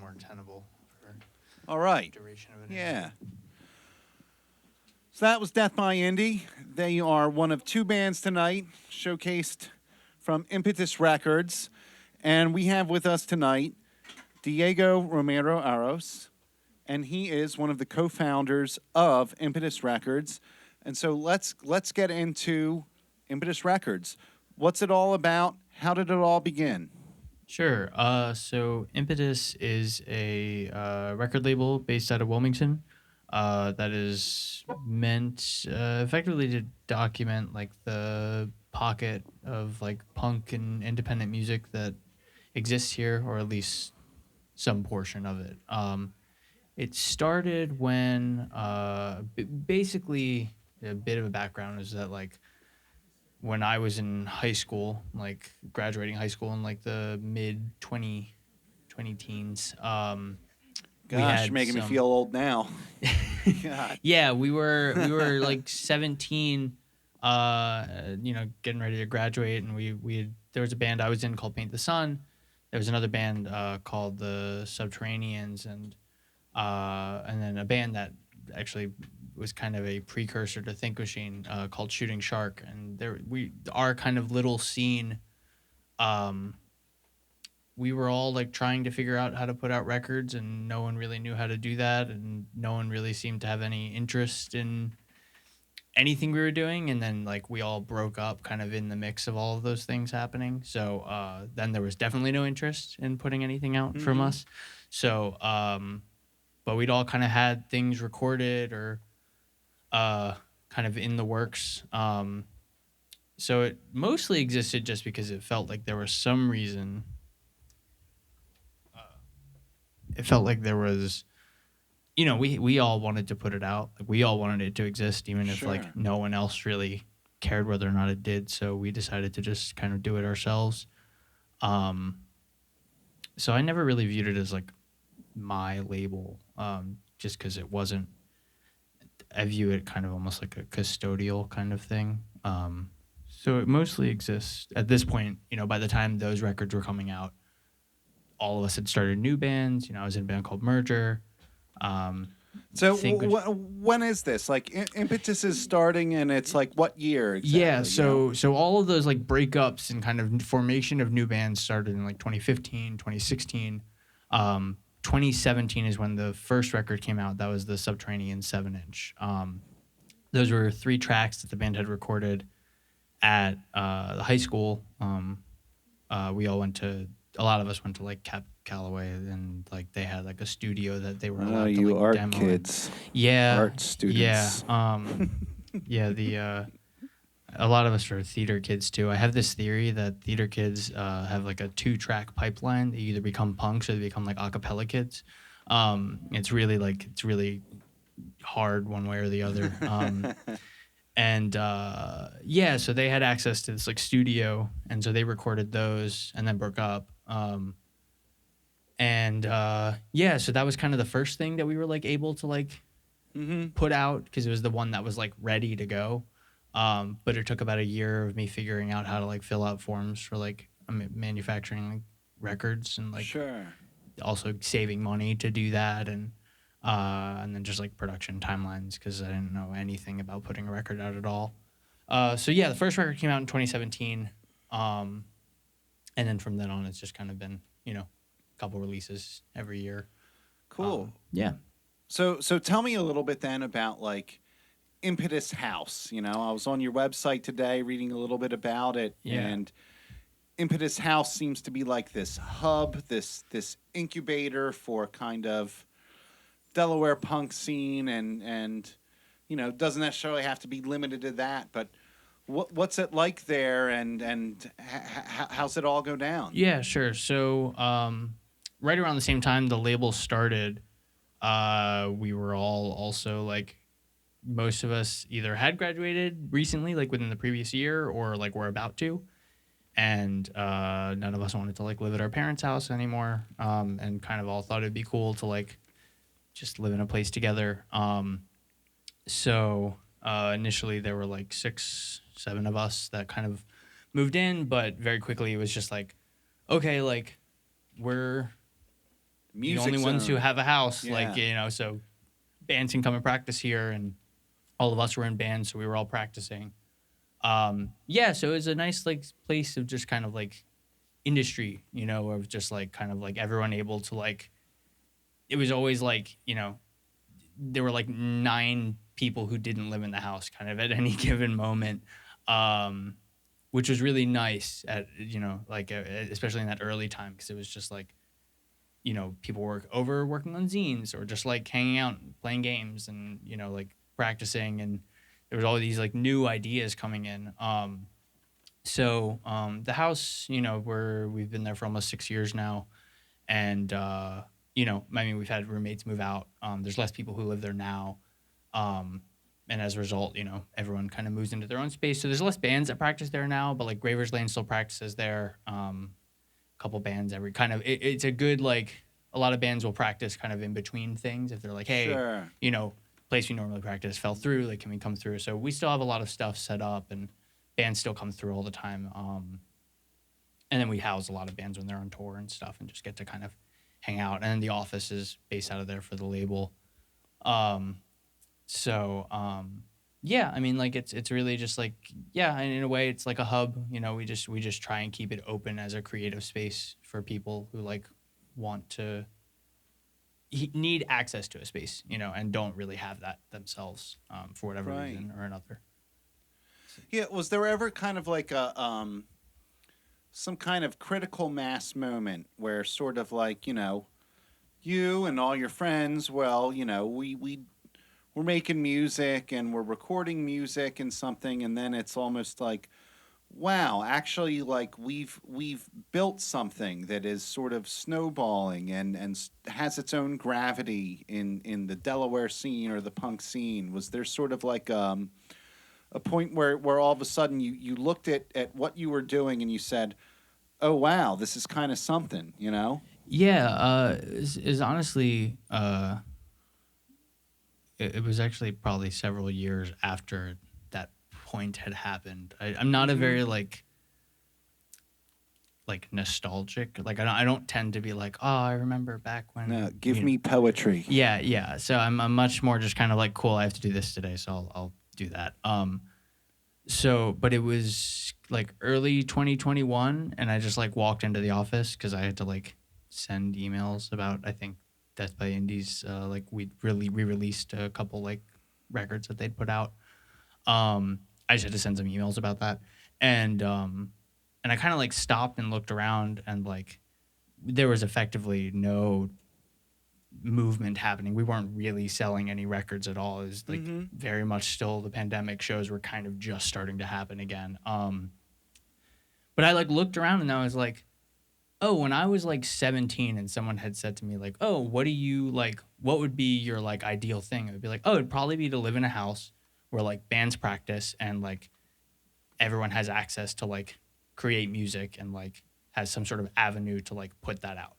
more tenable for All right. duration of an Yeah. So that was Death by Indie. They are one of two bands tonight, showcased from Impetus Records. And we have with us tonight Diego Romero-Aros, and he is one of the co-founders of Impetus Records. And so let's get into Impetus Records. What's it all about? How did it all begin? Sure. So Impetus is a record label based out of Wilmington that is meant effectively to document like the pocket of like punk and independent music that exists here, or at least some portion of it. It started when basically a bit of a background is that like when I was in high school, like graduating high school in like the mid 20 teens, we Gosh, had you're making me some, feel old now. God. yeah, we were like 17, getting ready to graduate, and we had, there was a band I was in called Paint the Sun. There was another band called the Subterraneans, and then a band that actually was kind of a precursor to Think Machine called Shooting Shark, and our kind of little scene. We were all like trying to figure out how to put out records, and no one really knew how to do that, and no one really seemed to have any interest in anything we were doing. And then like we all broke up kind of in the mix of all of those things happening. So then there was definitely no interest in putting anything out from us. So but we'd all kind of had things recorded or kind of in the works. So it mostly existed just because it felt like there was some reason. It felt like there was, we all wanted to put it out. Like we all wanted it to exist, even if like no one else really cared whether or not it did. So we decided to just kind of do it ourselves. So I never really viewed it as like my label, just because it wasn't. I view it kind of almost like a custodial kind of thing. So it mostly exists at this point. By the time those records were coming out, all of us had started new bands. I was in a band called Merger. So when is this? Like Impetus is starting, and it's like what year exactly? Yeah, so all of those like breakups and kind of formation of new bands started in like 2015, 2016. 2017 is when the first record came out. That was the Subterranean 7-inch. Those were 3 tracks that the band had recorded at the high school. We all a lot of us went to like Cap Calloway, and like they had like a studio that they were allowed to like art demo. kids. Yeah. Art students. Yeah. A lot of us are theater kids too. I have this theory that theater kids have like a 2-track pipeline. They either become punks or they become like a cappella kids. It's really hard one way or the other. So they had access to this like studio, and so they recorded those and then broke up. So that was kind of the first thing that we were like able to like put out, because it was the one that was like ready to go. But it took about a year of me figuring out how to like fill out forms for like manufacturing like records, and like also saving money to do that, and then just like production timelines, because I didn't know anything about putting a record out at all. The first record came out in 2017, and then from then on it's just kind of been a couple releases every year. Cool. Yeah. So tell me a little bit then about like Impetus House. I was on your website today reading a little bit about it, and Impetus House seems to be like this hub, this incubator for kind of Delaware punk scene, and doesn't necessarily have to be limited to that, but what's it like there, and how's it all go down? Yeah, sure. So right around the same time the label started, we were all also like, most of us either had graduated recently, like within the previous year, or like we're about to, and none of us wanted to like live at our parents' house anymore, and kind of all thought it'd be cool to like just live in a place together. Initially there were like 6-7 of us that kind of moved in, but very quickly it was just like, okay, like we're the music only ones who zone. have a house, like, Yeah. so bands can come and practice here, and all of us were in bands, so we were all practicing. Yeah, so it was a nice like place of just kind of like industry, of just like kind of like everyone able to like. It was always like, there were like 9 people who didn't live in the house, kind of at any given moment, um, which was really nice at like especially in that early time, because it was just like people were over working on zines or just like hanging out and playing games and like practicing, and there was all these like new ideas coming in. The house, we've been there for almost 6 years now, and I mean, we've had roommates move out. There's less people who live there now, um, and as a result, everyone kind of moves into their own space. So there's less bands that practice there now, but like Gravers Lane still practices there. A couple bands every kind of it's a good like a lot of bands will practice kind of in between things if they're like, hey, Sure. place we normally practice fell through, like can we come through? So we still have a lot of stuff set up, and bands still come through all the time. And then we house a lot of bands when they're on tour and stuff, and just get to kind of hang out. And then the office is based out of there for the label. Um, yeah, I mean, like it's really just like, yeah, and in a way it's like a hub. We just try and keep it open as a creative space for people who like want to need access to a space, and don't really have that themselves, for whatever Right. reason or another. Yeah. Was there ever kind of like a some kind of critical mass moment where sort of like you and all your friends, well, we're making music and we're recording music and something, and then it's almost like, wow, actually, like we've built something that is sort of snowballing and has its own gravity in the Delaware scene or the punk scene. Was there sort of like a point where all of a sudden you looked at what you were doing and you said, oh wow, this is kind of something, Yeah, is honestly, it was actually probably several years after that point had happened. I'm not a Mm-hmm. very like nostalgic. Like I don't tend to be like, oh, I remember back No, when. give me poetry. Yeah, yeah. So I'm much more just kind of like, cool, I have to do this today, so I'll do that. But it was like early 2021, and I just like walked into the office because I had to like send emails about, I think, Death by Indies. Like we really re-released a couple like records that they'd put out. I just had to send some emails about that, and I kind of like stopped and looked around, and like there was effectively no movement happening. We weren't really selling any records at all. It was like Mm-hmm. very much still the pandemic. Shows were kind of just starting to happen again. But I like looked around, and I was like, oh, when I was like 17 and someone had said to me like, oh, what do you like, what would be your like ideal thing? It would be like, oh, it'd probably be to live in a house where like bands practice and like everyone has access to like create music and like has some sort of avenue to like put that out.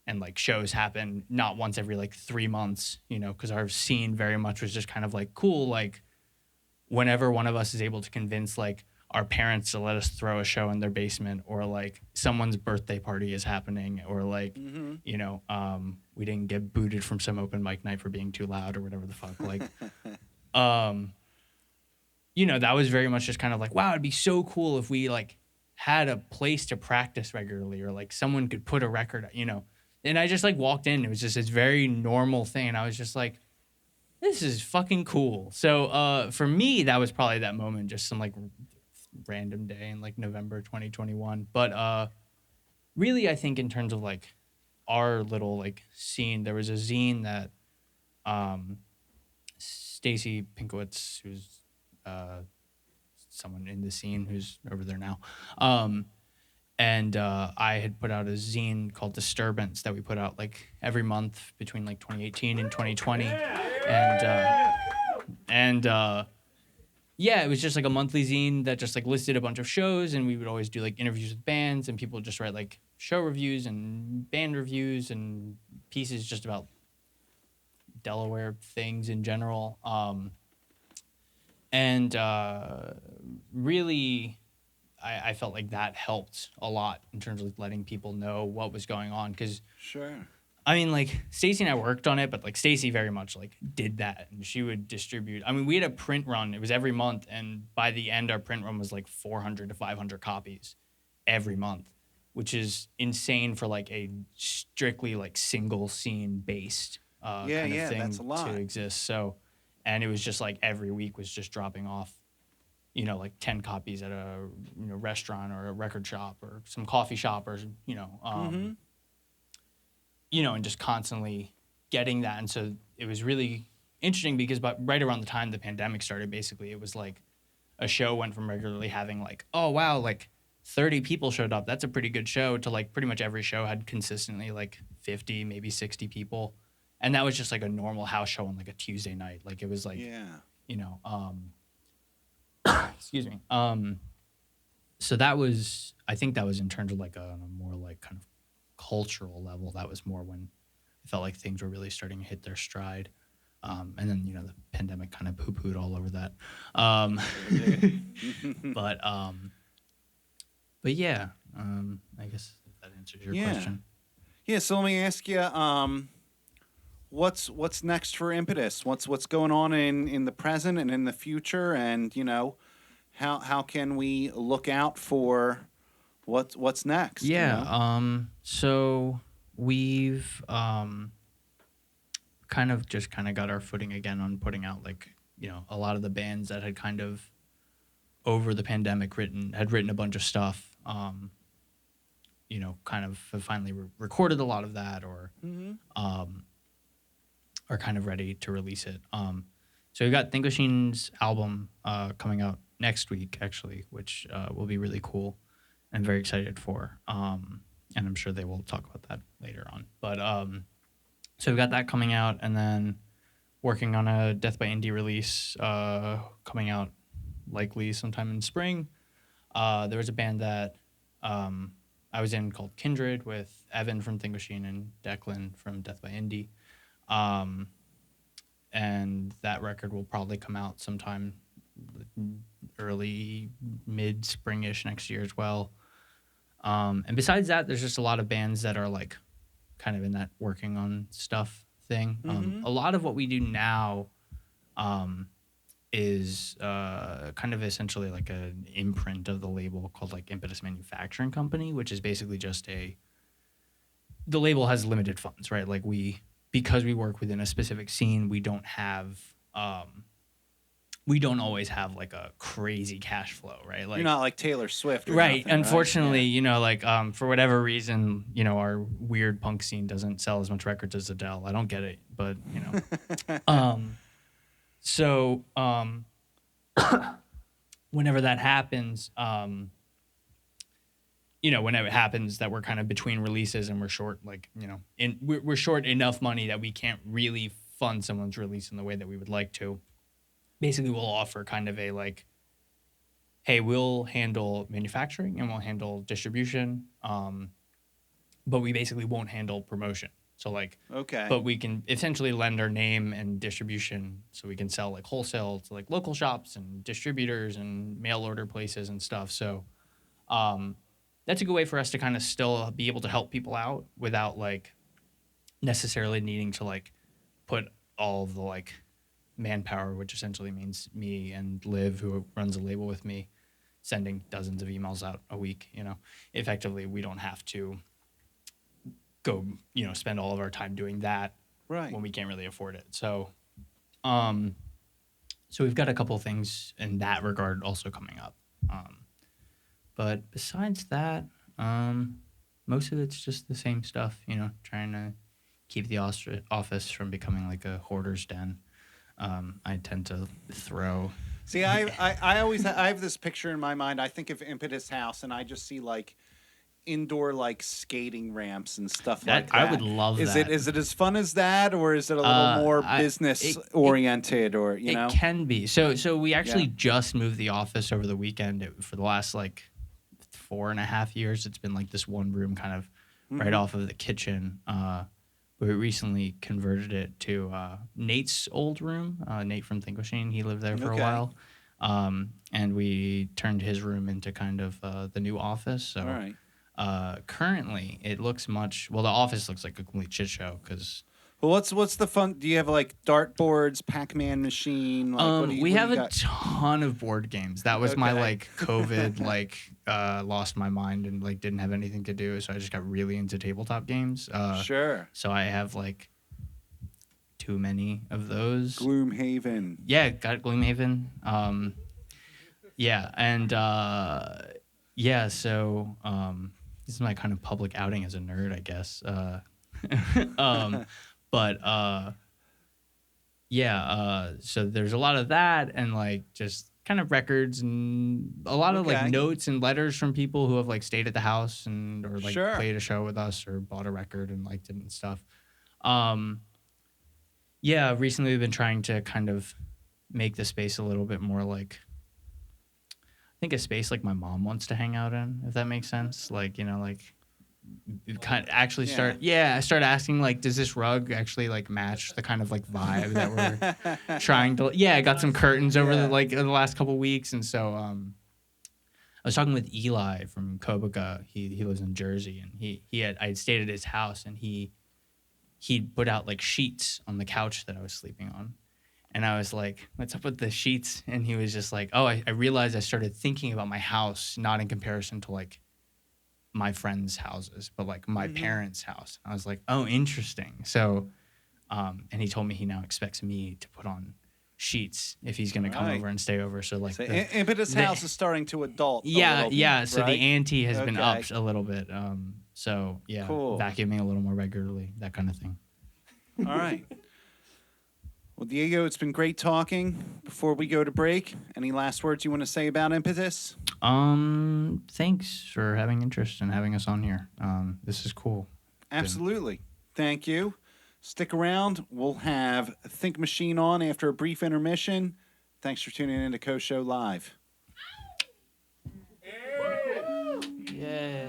And like shows happen not once every like 3 months, because our scene very much was just kind of like, cool, like whenever one of us is able to convince like our parents to let us throw a show in their basement, or like someone's birthday party is happening, or like, Mm-hmm. we didn't get booted from some open mic night for being too loud or whatever the fuck. Like, um, that was very much just kind of like, wow, it'd be so cool if we like had a place to practice regularly, or like someone could put a record, And I just like walked in. It was just this very normal thing. And I was just like, this is fucking cool. So for me, that was probably that moment, just some like random day in like November 2021. But really, I think in terms of like our little like scene, there was a zine that Stacy Pinkowitz, who's someone in the scene who's over there now, and I had put out a zine called Disturbance that we put out like every month between like 2018 and 2020, and yeah, it was just like a monthly zine that just like listed a bunch of shows, and we would always do like interviews with bands, and people would just write like show reviews and band reviews and pieces just about Delaware things in general. And really, I felt like that helped a lot in terms of letting people know what was going on, because Sure. I mean, like Stacy and I worked on it, but like Stacy very much like did that, and she would distribute. I mean, we had a print run; it was every month, and by the end, our print run was like 400 to 500 copies every month, which is insane for like a strictly like single scene based Yeah, kind of yeah, that's thing a to lot. exist. So, and it was just like every week was just dropping off, like 10 copies at a restaurant or a record shop or some coffee shop or Mm-hmm. and just constantly getting that. And so it was really interesting because right around the time the pandemic started, basically, it was like a show went from regularly having like, oh, wow, like 30 people showed up. That's a pretty good show to like pretty much every show had consistently like 50, maybe 60 people. And that was just like a normal house show on like a Tuesday night. Like it was like, Yeah. you know, excuse me. So that was, I think that was in terms of like on a more like kind of cultural level. That was more when I felt like things were really starting to hit their stride. And then the pandemic kind of poo-pooed all over that. But but yeah, I guess that answers your Yeah. question. Yeah. So let me ask you, what's next for Impetus? What's going on in the present and in the future? And how can we look out for what's next? Yeah. So we've kind of got our footing again on putting out like a lot of the bands that had kind of over the pandemic had written a bunch of stuff. Kind of have finally recorded a lot of that or Mm-hmm. are kind of ready to release it. So we've got Think Machine's album coming out next week, actually, which will be really cool. I'm very excited for. And I'm sure they will talk about that later on. But so we've got that coming out, and then working on a Death by Indie release coming out likely sometime in spring. There was a band that I was in called Kindred with Evan from Think Machine and Declan from Death by Indie. And that record will probably come out sometime early, mid-springish next year as well. And besides that, there's just a lot of bands that are like kind of in that working on stuff thing. Mm-hmm. A lot of what we do now is kind of essentially like an imprint of the label called like Impetus Manufacturing Company, which is basically just the label has limited funds, right? Like because we work within a specific scene, we don't always have like a crazy cash flow, right? Like You're not like Taylor Swift, or right. nothing, Unfortunately, right? like for whatever reason, our weird punk scene doesn't sell as much records as Adele. I don't get it, but so whenever that happens, whenever it happens that we're kind of between releases and we're short, like we're short enough money that we can't really fund someone's release in the way that we would like to. Basically, we'll offer kind of a like, hey, we'll handle manufacturing and we'll handle distribution, but we basically won't handle promotion. So like, Okay. but we can essentially lend our name and distribution, so we can sell like wholesale to like local shops and distributors and mail order places and stuff. So that's a good way for us to kind of still be able to help people out without like necessarily needing to like put all of the like manpower, which essentially means me and Liv, who runs a label with me, sending dozens of emails out a week. Effectively, we don't have to go, spend all of our time doing that Right. when we can't really afford it. So we've got a couple things in that regard also coming up. But besides that, most of it's just the same stuff, trying to keep the office from becoming like a hoarder's den. I tend to throw. See, I always I have this picture in my mind. I think of Impetus House, and I just see like indoor like skating ramps and stuff like that. I would love that. Is it as fun as that, or is it a little more business oriented, or It can be. So we actually Yeah. just moved the office over the weekend. For the last like 4.5 years, it's been like this one room kind of right off of the kitchen. We recently converted it to Nate's old room. Nate from Think Machine, he lived there for a while. And we turned his room into kind of the new office. So All right. Currently, it looks much well. The office looks like a complete shit show because Well, what's the fun? Do you have like dartboards, Pac-Man machine? Like we what do have you a got? ton of board games. That was my Okay. like COVID lost my mind and like didn't have anything to do, so I just got really into tabletop games. Sure. So I have like too many of those. Gloomhaven. Yeah, got Gloomhaven. Yeah, and yeah, so this is my kind of public outing as a nerd, I guess. Um, but yeah, so there's a lot of that and like just kind of records and a lot of like Okay. notes and letters from people who have like stayed at the house and or like Sure. played a show with us or bought a record and liked it and stuff. Um, yeah, recently we've been trying to kind of make the space a little bit more like I think a space like my mom wants to hang out in, if that makes sense. Like, you know, like kind of actually I start asking like, does this rug actually like match the kind of like vibe that we're trying to? Yeah, I got some curtains over the last couple weeks, and so I was talking with Eli from Kobika. He lives in Jersey, and I had stayed at his house, and he'd put out like sheets on the couch that I was sleeping on. And I was like, what's up with the sheets? And he was just like, oh, I realized I started thinking about my house, not in comparison to like my friends' houses, but like my parents' house. I was like, oh, interesting. So, and he told me he now expects me to put on sheets if he's going to come over and stay over. So like Impetus House is starting to adult. Yeah, yeah. Bit, So right? the ante has been upped a little bit. So yeah, cool. Vacuuming a little more regularly, that kind of thing. All right. Well, Diego, it's been great talking. Before we go to break, any last words you want to say about Impetus? Thanks for having interest and having us on here. This is cool. Absolutely. Thank you. Stick around. We'll have Think Machine on after a brief intermission. Thanks for tuning in to Koh Show Live. Yeah.